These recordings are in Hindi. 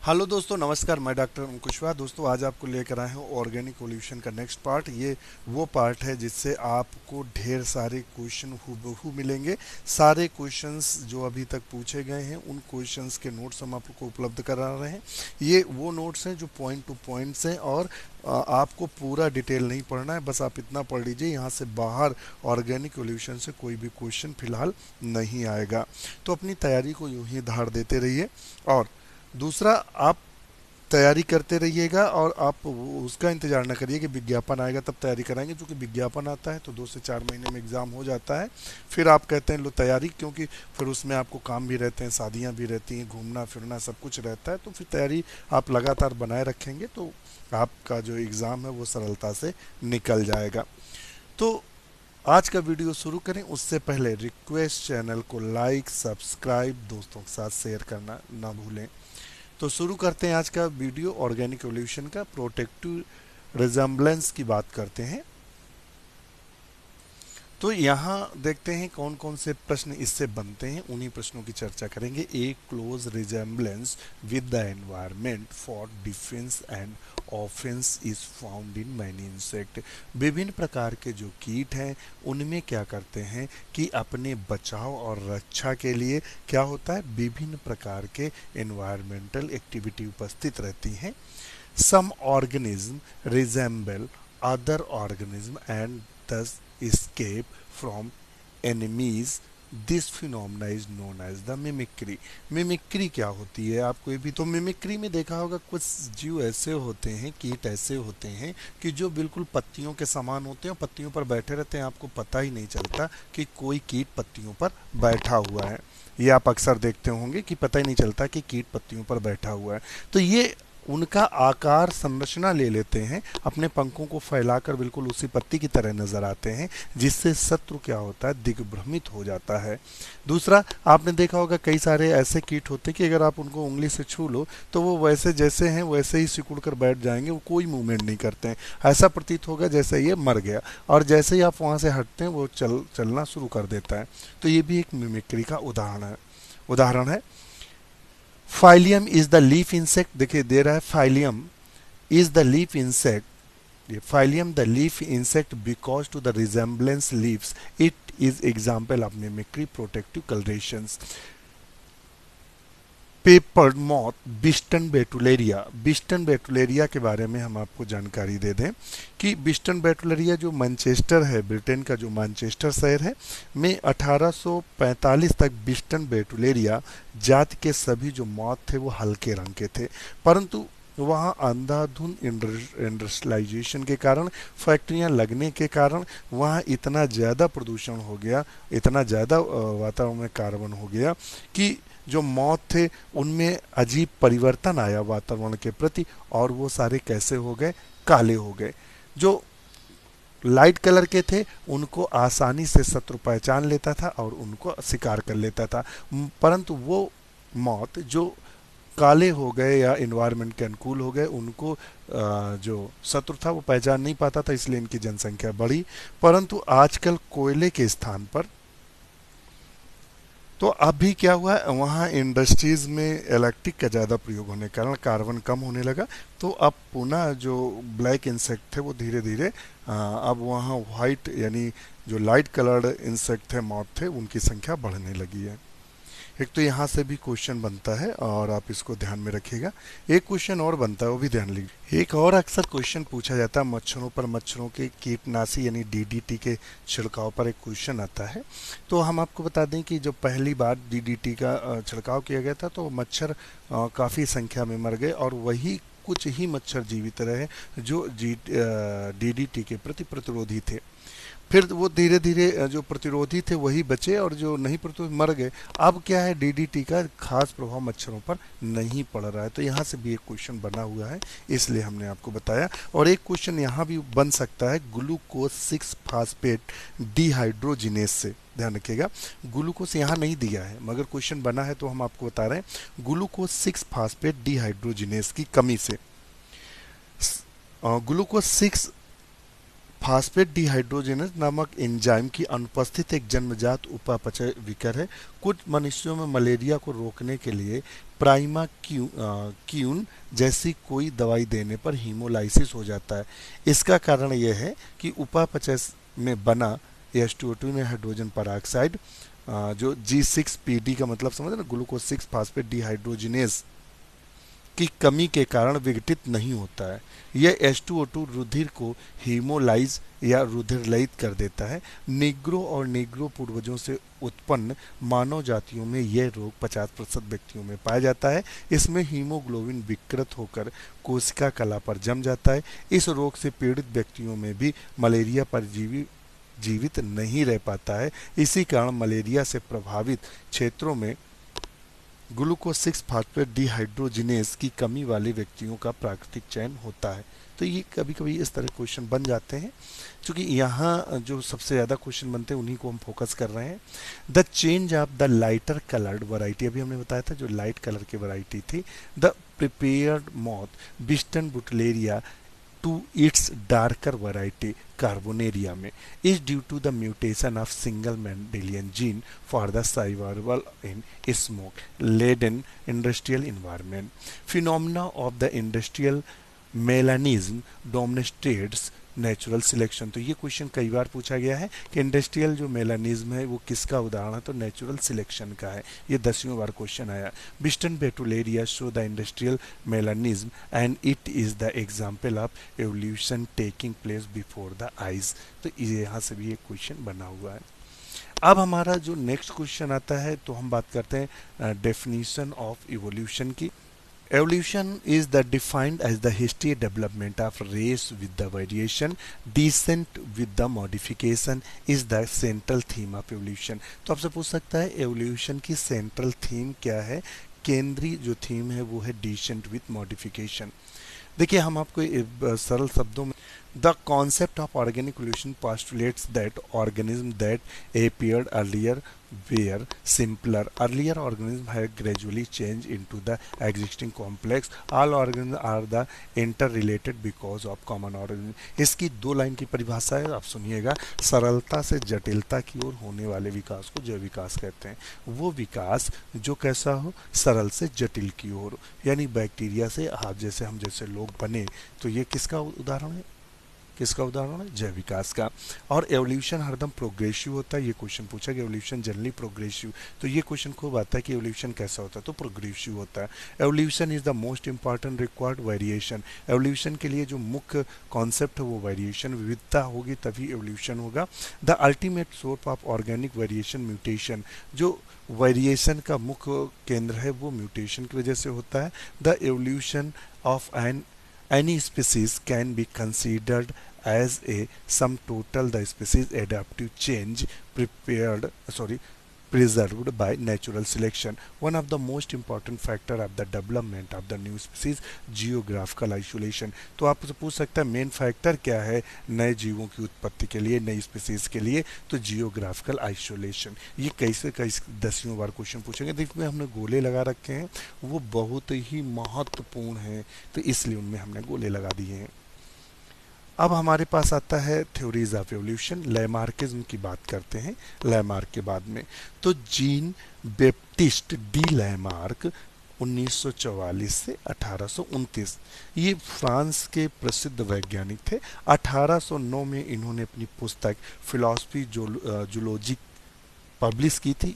हेलो दोस्तों, नमस्कार। मैं डॉक्टर अंकुशवाहा। दोस्तों, आज आपको लेकर आए हैं ऑर्गेनिक सॉल्यूशन का नेक्स्ट पार्ट। ये वो पार्ट है जिससे आपको ढेर सारे क्वेश्चन हूबहू मिलेंगे। सारे क्वेश्चंस जो अभी तक पूछे गए हैं उन क्वेश्चंस के नोट्स हम आपको उपलब्ध करा रहे हैं। ये वो नोट्स हैं जो पॉइंट टू पॉइंट्स हैं और आपको पूरा डिटेल नहीं पढ़ना है, बस आप इतना पढ़ लीजिए। यहाँ से बाहर ऑर्गेनिक सॉल्यूशन से कोई भी क्वेश्चन फिलहाल नहीं आएगा। तो अपनी तैयारी को यूं ही धार देते रहिए। और दूसरा, आप तैयारी करते रहिएगा और आप उसका इंतजार ना करिए कि विज्ञापन आएगा तब तैयारी कराएंगे, क्योंकि विज्ञापन आता है तो 2 से 4 महीने में एग्ज़ाम हो जाता है। फिर आप कहते हैं लो तैयारी, क्योंकि फिर उसमें आपको काम भी रहते हैं, शादियां भी रहती हैं, घूमना फिरना सब कुछ रहता है। तो फिर तैयारी आप लगातार बनाए रखेंगे तो आपका जो एग्ज़ाम है वो सरलता से निकल जाएगा। तो आज का वीडियो शुरू करें उससे पहले रिक्वेस्ट, चैनल को लाइक सब्सक्राइब दोस्तों के साथ शेयर करना ना भूलें। तो शुरू करते हैं आज का वीडियो। ऑर्गेनिक एवोल्यूशन का प्रोटेक्टिव रिजेम्बलेंस की बात करते हैं। तो यहाँ देखते हैं कौन कौन से प्रश्न इससे बनते हैं, उन्हीं प्रश्नों की चर्चा करेंगे। A close resemblance with the environment for defence and offence is found in many insect. विभिन्न प्रकार के जो कीट हैं उनमें क्या करते हैं कि अपने बचाव और रक्षा के लिए क्या होता है, विभिन्न प्रकार के एनवायरमेंटल एक्टिविटी उपस्थित रहती हैं। Some organism resemble other organism and thus escape from enemies. This phenomena is known as the mimicry. Mimicry क्या होती है, आपको ये भी तो मिमिक्री में देखा होगा। कुछ जीव ऐसे होते हैं, कीट ऐसे होते हैं कि जो बिल्कुल पत्तियों के समान होते हैं और पत्तियों पर बैठे रहते हैं। आपको पता ही नहीं चलता कि कोई कीट पत्तियों पर बैठा हुआ है। ये आप अक्सर देखते होंगे कि पता ही नहीं चलता कि कीट पत्तियों पर बैठा हुआ है। तो ये उनका आकार संरचना ले लेते हैं, अपने पंखों को फैलाकर बिल्कुल उसी पत्ती की तरह नजर आते हैं, जिससे शत्रु क्या होता है, दिग्भ्रमित हो जाता है। दूसरा, आपने देखा होगा कई सारे ऐसे कीट होते हैं कि अगर आप उनको उंगली से छू लो तो वो वैसे जैसे हैं वैसे ही सिकुड़ कर बैठ जाएंगे, वो कोई मूवमेंट नहीं करते हैं। ऐसा प्रतीत होगा जैसे ये मर गया, और जैसे ही आप वहां से हटते हैं वो चलना शुरू कर देता है। तो ये भी एक मिमिक्री का उदाहरण है। Phyllium is the leaf insect, देखिए दे रहा है Phyllium is the leaf insect. Phyllium the leaf insect because to the resemblance leaves it is example of mimicry protective colourations. Peppered moth Biston betularia. Biston betularia के बारे में हम आपको जानकारी दे दें कि बिस्टन बेटुलेरिया जो मैनचेस्टर है, ब्रिटेन का जो मैनचेस्टर शहर है में 1845 तक बिस्टन बेटुलेरिया जाति के सभी जो मॉथ थे वो हल्के रंग के थे। परंतु वहाँ अंधाधुंध इंडस्ट्रियलाइजेशन के कारण, फैक्ट्रियां लगने के कारण वहाँ इतना ज़्यादा प्रदूषण हो गया, इतना ज़्यादा वातावरण में कार्बन हो गया कि जो मौत थे उनमें अजीब परिवर्तन आया वातावरण के प्रति, और वो सारे कैसे हो गए, काले हो गए। जो लाइट कलर के थे उनको आसानी से शत्रु पहचान लेता था और उनको शिकार कर लेता था। परंतु वो मौत जो काले हो गए या इन्वायरमेंट के अनुकूल हो गए, उनको जो शत्रु था वो पहचान नहीं पाता था, इसलिए इनकी जनसंख्या बढ़ी। परंतु आजकल कोयले के स्थान पर, तो अभी क्या हुआ है, वहाँ इंडस्ट्रीज में इलेक्ट्रिक का ज़्यादा प्रयोग होने के कारण कार्बन कम होने लगा। तो अब पुनः जो ब्लैक इंसेक्ट थे वो धीरे धीरे अब वहाँ वाइट यानी जो लाइट कलर्ड इंसेक्ट थे, मॉथ थे, उनकी संख्या बढ़ने लगी है। एक तो यहाँ से भी क्वेश्चन बनता है और आप इसको ध्यान में रखिएगा। एक क्वेश्चन और बनता है, वो भी ध्यान लीजिए। एक और अक्सर क्वेश्चन पूछा जाता है मच्छरों पर, मच्छरों के कीटनाशी यानी डीडीटी के छिड़काव पर एक क्वेश्चन आता है। तो हम आपको बता दें कि जब पहली बार डीडीटी का छिड़काव किया गया था तो मच्छर काफ़ी संख्या में मर गए, और वही कुछ ही मच्छर जीवित रहे जो डीडीटी के प्रति प्रतिरोधी थे। फिर वो धीरे धीरे जो प्रतिरोधी थे वही बचे और जो नहीं प्रतिरोधी मर गए। अब क्या है, डीडीटी का खास प्रभाव मच्छरों पर नहीं पड़ रहा है। तो यहाँ से भी एक क्वेश्चन बना हुआ है, इसलिए हमने आपको बताया। और एक क्वेश्चन यहाँ भी बन सकता है ग्लूकोज 6 फास्फेट डिहाइड्रोजिनेस से। ध्यान रखिएगा, ग्लूकोज यहाँ नहीं दिया है मगर क्वेश्चन बना है तो हम आपको बता रहे हैं ग्लूकोज 6 फास्फेट डिहाइड्रोजिनेस की कमी से। ग्लूकोज 6 फास्फेट डिहाइड्रोजिनेज नामक एंजाइम की अनुपस्थित एक जन्मजात उपापचय विकर है। कुछ मनुष्यों में मलेरिया को रोकने के लिए प्राइमा क्यून जैसी कोई दवाई देने पर हीमोलाइसिस हो जाता है। इसका कारण यह है कि उपापचय में बना H2O2 में हाइड्रोजन पेरोक्साइड जो G6PD का मतलब समझ ना, ग्लूकोज 6 फास्फेट डिहाइड्रोजिनेज की कमी के कारण विघटित नहीं होता है। यह H2O2 रुधिर को हीमोलाइज या रुधिरलयित कर देता है। निग्रो और निग्रो पूर्वजों से उत्पन्न मानव जातियों में यह रोग 50% व्यक्तियों में पाया जाता है। इसमें हीमोग्लोबिन विकृत होकर कोशिका कला पर जम जाता है। इस रोग से पीड़ित व्यक्तियों में भी मलेरिया परजीवी जीवित नहीं रह पाता है। इसी कारण मलेरिया से प्रभावित क्षेत्रों में ग्लूकोज 6 फास्फेट डिहाइड्रोजिनेज की कमी वाले व्यक्तियों का प्राकृतिक चयन होता है। तो ये कभी कभी इस तरह क्वेश्चन बन जाते हैं, क्योंकि यहाँ जो सबसे ज़्यादा क्वेश्चन बनते हैं उन्हीं को हम फोकस कर रहे हैं। The change of the lighter coloured variety, अभी हमने बताया था जो लाइट कलर की वैरायटी थी, the peppered moth Biston betularia to its darker variety Carbonaria में is due to the mutation of single Mendelian gene for the survival in smoke laden industrial environment. Phenomena of the industrial melanism demonstrates natural selection. तो ये क्वेश्चन कई बार पूछा गया है कि इंडस्ट्रियल जो मेलानिज्म है वो किसका उदाहरण है, तो नेचुरल सिलेक्शन का है। ये 10वीं बार क्वेश्चन आया। Biston betularia show the industrial melanism and it is the example of evolution taking place before the eyes. तो यहाँ से भी एक क्वेश्चन बना हुआ है। अब हमारा जो नेक्स्ट क्वेश्चन आता है तो हम बात करते हैं डेफिनेशन ऑफ इवोल्यूशन की। Evolution is the defined as the history development of race with the variation, descent with the modification is the central theme of evolution। तो आपसे पूछ सकता है evolution की central theme क्या है। केंद्रीय जो थीम है वो है descent with modification। देखिए हम आपको सरल शब्दों में the concept of organic evolution postulates that organisms that appeared earlier were simpler. Earlier organisms have gradually changed into the existing complex. All organisms are the interrelated because of common organism। इसकी 2 लाइन की परिभाषा है, आप सुनिएगा। सरलता से जटिलता की ओर होने वाले विकास को जैव विकास कहते हैं। वो विकास जो कैसा हो, सरल से जटिल की ओर, यानी बैक्टीरिया से आप जैसे हम जैसे लोग बने, तो ये किसका उदाहरण है, किसका उदाहरण है, जैव विकास का। और एवोल्यूशन हरदम प्रोग्रेसिव होता है। ये क्वेश्चन पूछा कि एवोल्यूशन जनरली प्रोग्रेसिव, तो ये क्वेश्चन खूब आता है कि एवोल्यूशन कैसा होता है, तो प्रोग्रेसिव होता है। Evolution is the most important required variation. Evolution के लिए जो मुख्य कॉन्सेप्ट है वो वेरिएशन, विविधता होगी तभी एवोल्यूशन होगा। The ultimate source of organic variation mutation, जो वेरिएशन का मुख्य केंद्र है वो म्यूटेशन की वजह से होता है। The evolution of any species can be considered as a sum total the species adaptive change preserved by natural selection. One of the most important factor of the development of the new species geographical isolation। तो आपसे पूछ सकता है मेन फैक्टर क्या है नए जीवों की उत्पत्ति के लिए, नई स्पीसीज के लिए, तो जियोग्राफिकल आइसोलेशन। ये कैसे 10वीं बार क्वेश्चन पूछेंगे। तो इसमें हमने गोले लगा रखे हैं, वो बहुत ही महत्वपूर्ण है, तो इसलिए उनमें हमने गोले लगा दिए हैं। अब हमारे पास आता है थ्योरीज ऑफ एवोल्यूशन। लैमार्किज्म की बात करते हैं लैमार्क के बाद में। तो जीन बैप्टिस्ट डी लैमार्क 1944 से 1829, ये फ्रांस के प्रसिद्ध वैज्ञानिक थे। 1809 में इन्होंने अपनी पुस्तक फिलॉसफी जूलॉजी पब्लिश की थी,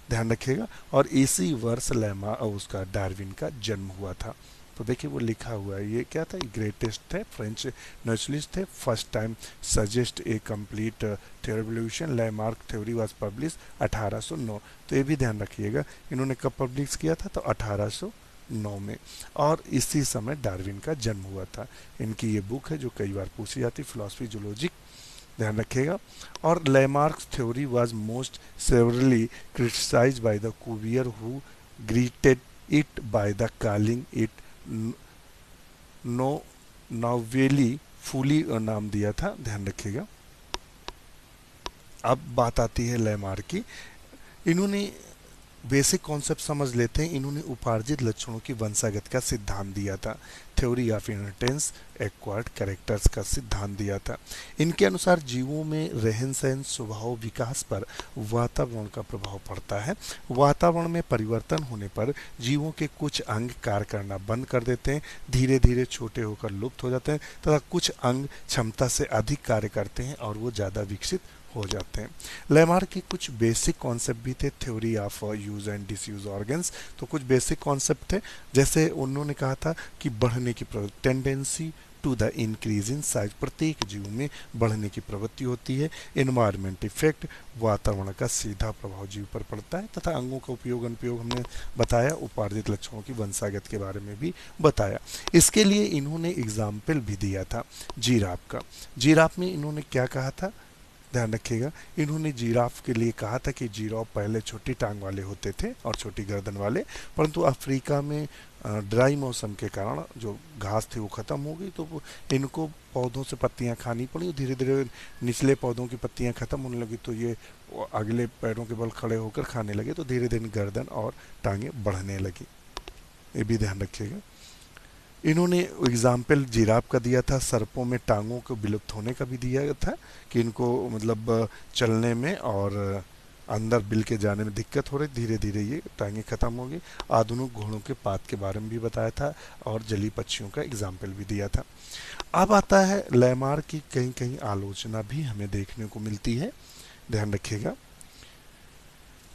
ध्यान रखिएगा। और इसी वर्ष उसका डार्विन का जन्म हुआ था। तो देखिए वो लिखा हुआ है, ये क्या था, ग्रेटेस्ट थे, फ्रेंच नेचुरलिस्ट थे। First time suggest A complete evolution, Lamarck theory was publish 1809। तो ये भी ध्यान रखिएगा, इन्होंने कब पब्लिश किया था, तो 1809 में। और इसी समय डार्विन का जन्म हुआ था। इनकी ये बुक है जो कई बार पूछी जाती, फिलॉसफी जूलॉजिक, ध्यान रखिएगा। और Lamarck's theory was most severely criticised by the Cuvier who greeted it by the calling it novelly fully नाम दिया था, ध्यान रखिएगा। अब बात आती है लैमार्क की। इन्होंने बेसिक कॉन्सेप्ट समझ लेते हैं। इन्होंने उपार्जित लक्षणों की वंशागत का सिद्धांत दिया था, theory of inheritance acquired characters का सिद्धांत दिया था। इनके अनुसार जीवों में रहन सहन स्वभाव विकास पर वातावरण का प्रभाव पड़ता है। वातावरण में परिवर्तन होने पर जीवों के कुछ अंग कार्य करना बंद कर देते हैं, धीरे धीरे छोटे होकर लुप्त हो जाते हैं, तथा कुछ अंग क्षमता से अधिक कार्य करते हैं और वो ज़्यादा विकसित हो जाते हैं। लेमार्क के कुछ बेसिक कॉन्सेप्ट भी थे, theory of use and disuse organs. तो कुछ बेसिक कॉन्सेप्ट थे, जैसे उन्होंने कहा था कि बढ़ने की tendency to the increase in size, प्रत्येक जीव में बढ़ने की प्रवृत्ति होती है। एनवायरमेंट इफेक्ट, वातावरण का सीधा प्रभाव जीव पर पड़ता है, तथा अंगों का उपयोग अनुपयोग हमने बताया, उपार्जित लक्षणों की वंशागत के बारे में भी बताया। इसके लिए इन्होंने एग्जाम्पल भी दिया था जिराफ का। जिराफ में इन्होंने क्या कहा था, ध्यान रखिएगा, इन्होंने जिराफ के लिए कहा था कि जिराफ पहले छोटी टांग वाले होते थे और छोटी गर्दन वाले, परंतु अफ्रीका में ड्राई मौसम के कारण जो घास थी वो ख़त्म हो गई, तो इनको पौधों से पत्तियां खानी पड़ी। धीरे धीरे निचले पौधों की पत्तियां ख़त्म होने लगी, तो ये अगले पैरों के बल खड़े होकर खाने लगे, तो धीरे धीरे गर्दन और टांगें बढ़ने लगी। ये भी ध्यान रखिएगा। इन्होंने एग्जाम्पल जिराफ का दिया था, सर्पों में टांगों को विलुप्त होने का भी दिया था कि इनको मतलब चलने में और अंदर बिल के जाने में दिक्कत हो रही, धीरे धीरे ये टांगें खत्म हो गई। आधुनिक घोड़ों के पात के बारे में भी बताया था और जलीय पक्षियों का एग्जाम्पल भी दिया था। अब आता है लेमार्क की कहीं कहीं आलोचना भी हमें देखने को मिलती है, ध्यान रखिएगा।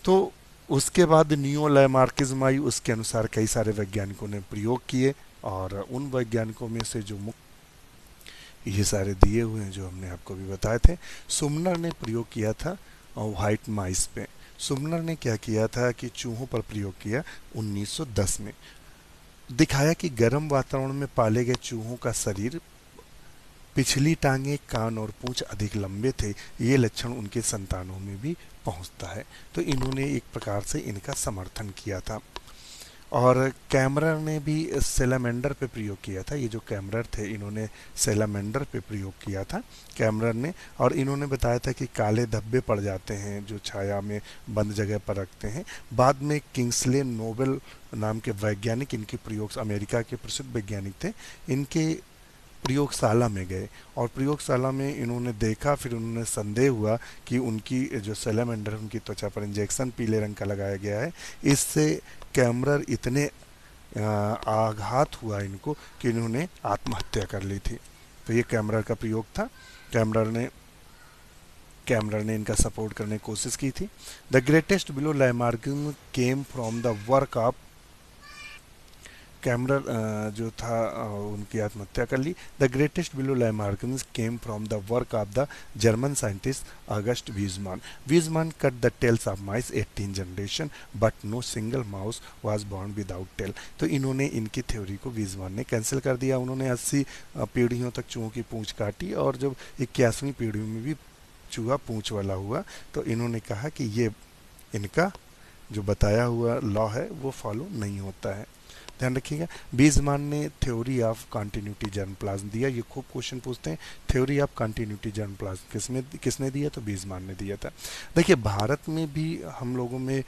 तो उसके बाद नियो लेमार्किज्म आई, उसके अनुसार कई सारे वैज्ञानिकों ने प्रयोग किए, और उन वैज्ञानिकों में से जो मुख्य ये सारे दिए हुए हैं जो हमने आपको भी बताए थे। सुमनर ने प्रयोग किया था व्हाइट माइस पे। सुमनर ने क्या किया था कि चूहों पर प्रयोग किया 1910 में। दिखाया कि गर्म वातावरण में पाले गए चूहों का शरीर, पिछली टांगे, कान और पूंछ अधिक लंबे थे, ये लक्षण उनके संतानों में भी पहुंचता है। तो इन्होंने एक प्रकार से इनका समर्थन किया था। और कैमरर ने भी सेलामेंडर पे प्रयोग किया था। ये जो कैमरर थे इन्होंने सेलामेंडर पे प्रयोग किया था कैमरर ने, और इन्होंने बताया था कि काले धब्बे पड़ जाते हैं जो छाया में बंद जगह पर रखते हैं। बाद में किंग्सले नोबेल नाम के वैज्ञानिक इनके प्रयोग, अमेरिका के प्रसिद्ध वैज्ञानिक थे, इनके प्रयोगशाला में गए और प्रयोगशाला में इन्होंने देखा, फिर उन्होंने संदेह हुआ कि उनकी जो सेलामेंडर है उनकी त्वचा पर इंजेक्शन पीले रंग का लगाया गया है। इससे कैमरर इतने आघात हुआ इनको कि इन्होंने आत्महत्या कर ली थी। तो ये कैमरर का प्रयोग था। कैमरर ने इनका सपोर्ट करने की कोशिश की थी। The greatest blow Lamarckism came from the work of Kammerer जो था उनकी आत्महत्या कर ली। The greatest blow Lamarckism came from the work of the German scientist August Weismann. Weismann cut the tails of mice 18 generation but no single mouse was born without tail. तो इन्होंने इनकी थ्योरी को वीजमान ने कैंसिल कर दिया। उन्होंने 80 पीढ़ियों तक चूहों की पूंछ काटी और जब 81वीं पीढ़ी में भी चूहा पूंछ वाला हुआ तो इन्होंने कहा कि ये इनका जो बताया हुआ लॉ है वो फॉलो नहीं होता है। ध्यान रखिएगा। बीजमान ने थ्योरी ऑफ कंटिन्यूटी जर्मप्लाज्म दिया। ये खूब क्वेश्चन पूछते हैं, थ्योरी ऑफ कंटिन्यूटी जर्मप्लाज्म किसने दिया? तो बीजमान ने दिया था। देखिए भारत में भी हम लोगों में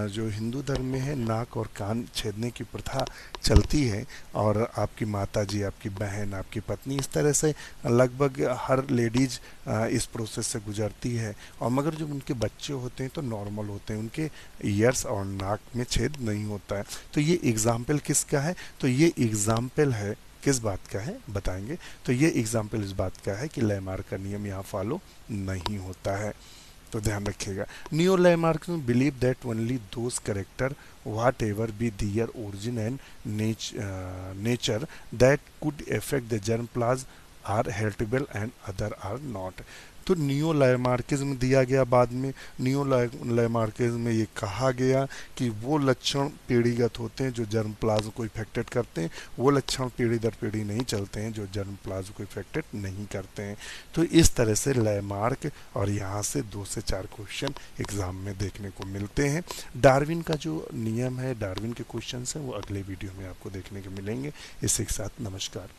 जो हिंदू धर्म में है नाक और कान छेदने की प्रथा चलती है, और आपकी माता जी, आपकी बहन, आपकी पत्नी, इस तरह से लगभग हर लेडीज इस प्रोसेस से गुजरती है। और मगर जब उनके बच्चे होते हैं तो नॉर्मल होते हैं, उनके ईयर्स और नाक में छेद नहीं होता है। तो ये एग्जाम्पल किसका है? तो ये एग्जाम्पल है किस बात का है बताएंगे। तो ये एग्जाम्पल इस बात का है कि लैमार्क का नियम यहाँ फॉलो नहीं होता है। तो ध्यान रखिएगा। Neo Lamarckism believe that only those character whatever be their origin and nature that could affect the germ plasm are heritable and other are not. तो नियो लैमार्किज्म दिया गया बाद में। नियो लैमार्किज्म में ये कहा गया कि वो लक्षण पीढ़ीगत होते हैं जो जर्म प्लाज्म को इफेक्टेड करते हैं, वो लक्षण पीढ़ी दर पीढ़ी नहीं चलते हैं जो जर्म प्लाज्म को इफेक्टेड नहीं करते हैं। तो इस तरह से लैमार्क, और यहाँ से 2 से 4 क्वेश्चन एग्जाम में देखने को मिलते हैं। डार्विन का जो नियम है, डार्विन के क्वेश्चन हैं, वो अगले वीडियो में आपको देखने को मिलेंगे। इसी के साथ नमस्कार।